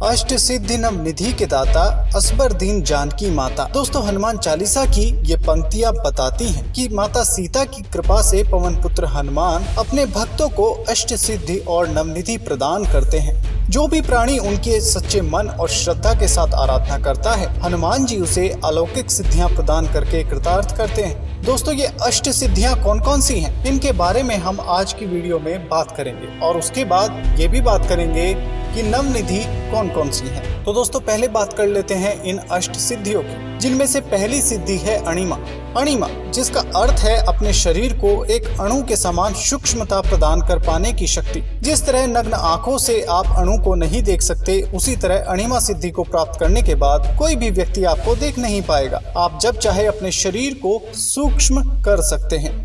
अष्ट सिद्धि नव निधि के दाता असबर दीन जानकी माता। दोस्तों, हनुमान चालीसा की ये पंक्तियां बताती हैं कि माता सीता की कृपा से पवन पुत्र हनुमान अपने भक्तों को अष्ट सिद्धि और नवनिधि प्रदान करते हैं। जो भी प्राणी उनके सच्चे मन और श्रद्धा के साथ आराधना करता है, हनुमान जी उसे अलौकिक सिद्धियां प्रदान करके कृतार्थ करते हैं। दोस्तों, ये अष्ट सिद्धियां कौन कौन सी हैं, इनके बारे में हम आज की वीडियो में बात करेंगे और उसके बाद ये भी बात करेंगे कि नवनिधि कौन कौन सी है। तो दोस्तों, पहले बात कर लेते हैं इन अष्ट सिद्धियों की, जिनमें से पहली सिद्धि है अणिमा। अणिमा, जिसका अर्थ है अपने शरीर को एक अणु के समान सूक्ष्मता प्रदान कर पाने की शक्ति। जिस तरह नग्न आंखों से आप अणु को नहीं देख सकते, उसी तरह अणिमा सिद्धि को प्राप्त करने के बाद कोई भी व्यक्ति आपको देख नहीं पाएगा। आप जब चाहे अपने शरीर को सूक्ष्म कर सकते हैं।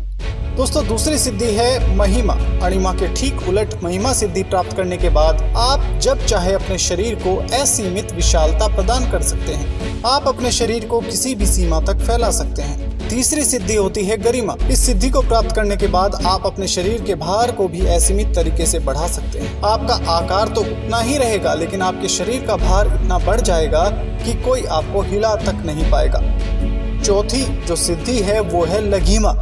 दोस्तों, दूसरी सिद्धि है महिमा। अणिमा के ठीक उलट महिमा सिद्धि प्राप्त करने के बाद आप जब चाहे अपने शरीर को असीमित विशालता प्रदान कर सकते हैं। आप अपने शरीर को किसी भी सीमा तक फैला सकते हैं। तीसरी सिद्धि होती है गरिमा। इस सिद्धि को प्राप्त करने के बाद आप अपने शरीर के भार को भी असीमित तरीके से बढ़ा सकते हैं। आपका आकार तो उतना ही रहेगा, लेकिन आपके शरीर का भार इतना बढ़ जाएगा कि कोई आपको हिला तक नहीं पाएगा। चौथी जो सिद्धि है वो है लघिमा।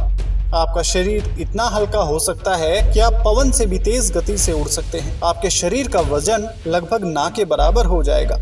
आपका शरीर इतना हल्का हो सकता है कि आप पवन से भी तेज गति से उड़ सकते हैं। आपके शरीर का वजन लगभग ना के बराबर हो जाएगा।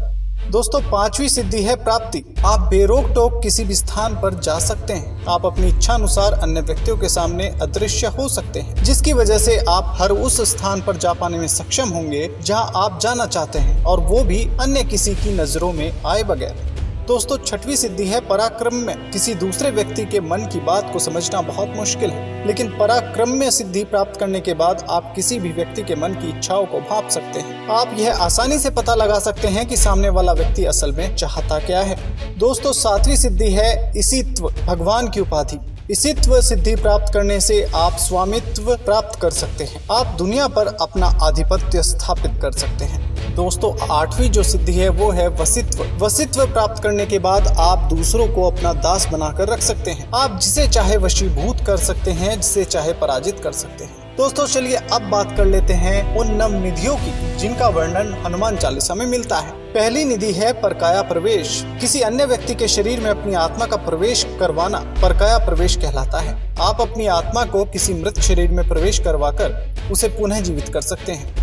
दोस्तों, पांचवी सिद्धि है प्राप्ति। आप बेरोक टोक किसी भी स्थान पर जा सकते हैं। आप अपनी इच्छा अनुसार अन्य व्यक्तियों के सामने अदृश्य हो सकते हैं, जिसकी वजह से आप हर उस स्थान पर जा पाने में सक्षम होंगे जहां आप जाना चाहते हैं, और वो भी अन्य किसी की नजरों में आए बगैर। दोस्तों, छठवीं सिद्धि है पराक्रम्य। किसी दूसरे व्यक्ति के मन की बात को समझना बहुत मुश्किल है, लेकिन पराक्रम्य सिद्धि प्राप्त करने के बाद आप किसी भी व्यक्ति के मन की इच्छाओं को भांप सकते हैं। आप यह आसानी से पता लगा सकते हैं कि सामने वाला व्यक्ति असल में चाहता क्या है। दोस्तों, सातवीं सिद्धि है ईशित्व, भगवान की उपाधि। ईशित्व सिद्धि प्राप्त करने से आप स्वामित्व प्राप्त कर सकते हैं। आप दुनिया पर अपना आधिपत्य स्थापित कर सकते हैं। दोस्तों, आठवीं जो सिद्धि है वो है वशित्व। वशित्व प्राप्त करने के बाद आप दूसरों को अपना दास बनाकर रख सकते हैं। आप जिसे चाहे वशीभूत कर सकते हैं, जिसे चाहे पराजित कर सकते हैं। दोस्तों, चलिए अब बात कर लेते हैं उन नवनिधियों की जिनका वर्णन हनुमान चालीसा में मिलता है। पहली निधि है परकाया प्रवेश। किसी अन्य व्यक्ति के शरीर में अपनी आत्मा का प्रवेश करवाना परकाया प्रवेश कहलाता है। आप अपनी आत्मा को किसी मृत शरीर में प्रवेश करवाकर उसे पुनः जीवित कर सकते हैं।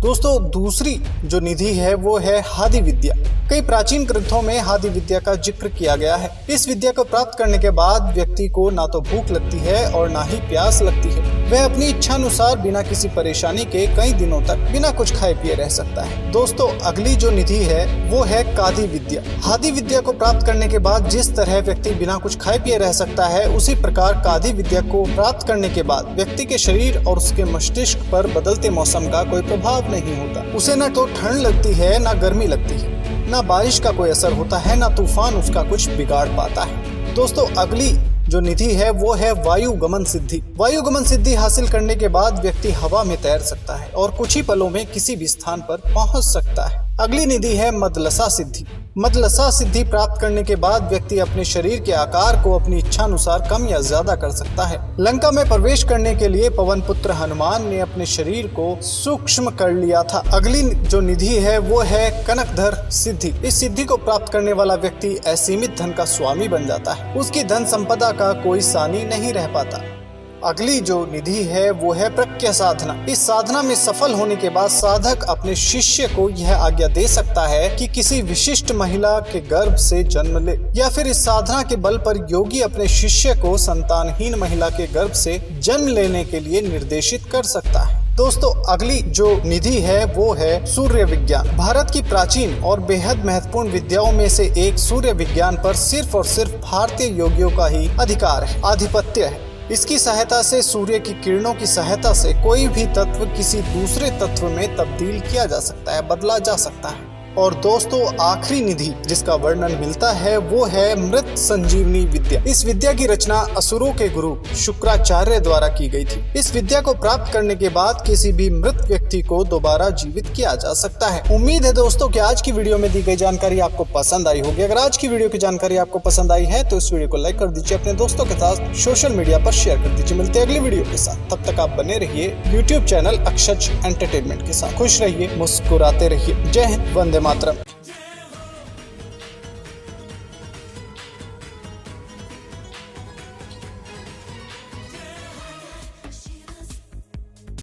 दोस्तों, दूसरी जो निधि है वो है हादि विद्या। कई प्राचीन ग्रंथों में हादि विद्या का जिक्र किया गया है। इस विद्या को प्राप्त करने के बाद व्यक्ति को ना तो भूख लगती है और ना ही प्यास लगती है। वह अपनी इच्छा अनुसार बिना किसी परेशानी के कई दिनों तक बिना कुछ खाए पिए रह सकता है। दोस्तों, अगली जो निधि है वो है कादि विद्या। हादि विद्या को प्राप्त करने के बाद जिस तरह व्यक्ति बिना कुछ खाए पिए रह सकता है, उसी प्रकार कादि विद्या को प्राप्त करने के बाद व्यक्ति के शरीर और उसके मस्तिष्क पर बदलते मौसम का कोई प्रभाव नहीं होता। उसे न तो ठंड लगती है, न गर्मी लगती है, न बारिश का कोई असर होता है, न तूफान उसका कुछ बिगाड़ पाता है। दोस्तों, अगली जो निधि है वो है वायु गमन सिद्धि। वायु गमन सिद्धि हासिल करने के बाद व्यक्ति हवा में तैर सकता है और कुछ ही पलों में किसी भी स्थान पर पहुंच सकता है। अगली निधि है मदलसा सिद्धि। मदलसा सिद्धि प्राप्त करने के बाद व्यक्ति अपने शरीर के आकार को अपनी इच्छा अनुसार कम या ज्यादा कर सकता है। लंका में प्रवेश करने के लिए पवन पुत्र हनुमान ने अपने शरीर को सूक्ष्म कर लिया था। अगली जो निधि है वो है कनकधर सिद्धि। इस सिद्धि को प्राप्त करने वाला व्यक्ति असीमित धन का स्वामी बन जाता है। उसकी धन संपदा का कोई सानी नहीं रह पाता। अगली जो निधि है वो है प्रज्ञा साधना। इस साधना में सफल होने के बाद साधक अपने शिष्य को यह आज्ञा दे सकता है कि किसी विशिष्ट महिला के गर्भ से जन्म ले, या फिर इस साधना के बल पर योगी अपने शिष्य को संतानहीन महिला के गर्भ से जन्म लेने के लिए निर्देशित कर सकता है। दोस्तों, अगली जो निधि है वो है सूर्य विज्ञान। भारत की प्राचीन और बेहद महत्वपूर्ण विद्याओं में से एक सूर्य विज्ञान पर सिर्फ और सिर्फ भारतीय योगियों का ही अधिकार है, आधिपत्य है। इसकी सहायता से सूर्य की किरणों की सहायता से कोई भी तत्व किसी दूसरे तत्व में तब्दील किया जा सकता है, बदला जा सकता है। और दोस्तों, आखिरी निधि जिसका वर्णन मिलता है वो है मृत संजीवनी विद्या। इस विद्या की रचना असुरों के गुरु शुक्राचार्य द्वारा की गई थी। इस विद्या को प्राप्त करने के बाद किसी भी मृत व्यक्ति को दोबारा जीवित किया जा सकता है। उम्मीद है दोस्तों कि आज की वीडियो में दी गई जानकारी आपको पसंद आई होगी। अगर आज की वीडियो की जानकारी आपको पसंद आई है तो इस वीडियो को लाइक कर दीजिए, अपने दोस्तों के साथ सोशल मीडिया पर शेयर कर दीजिए। मिलते हैं अगली वीडियो के साथ, तब तक आप बने रहिए यूट्यूब चैनल अक्षज एंटरटेनमेंट के साथ। खुश रहिए, मुस्कुराते रहिए। जय हिंद, वंदे मातरम।